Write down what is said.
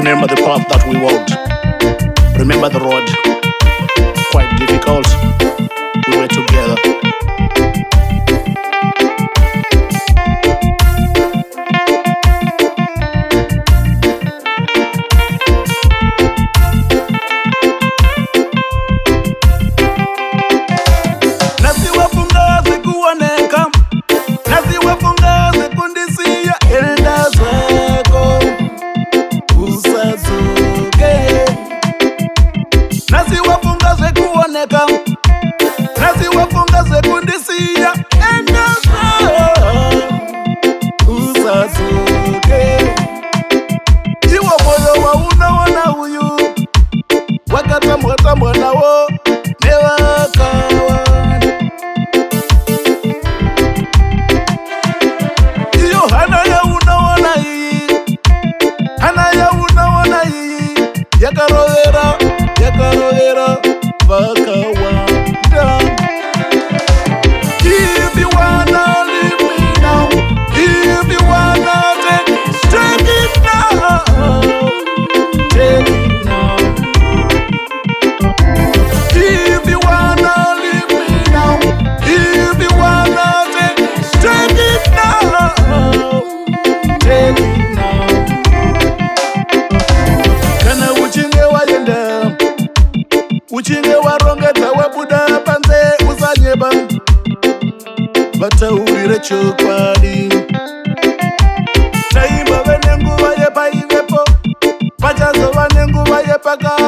Remember the path that we walked. Remember the road. Quite difficult. We were together. Yakarovera vakawanda. If you wanna leave me now, if you wanna take it now, take it now. If you wanna leave me now, if you wanna take it now, take it now. Kana uchinge wayenda, uchinge warongedza wabuda panze usanyeba, vataurire chokwadi. Taimba vene nguva yepaivepo, pachazova nenguva yepaka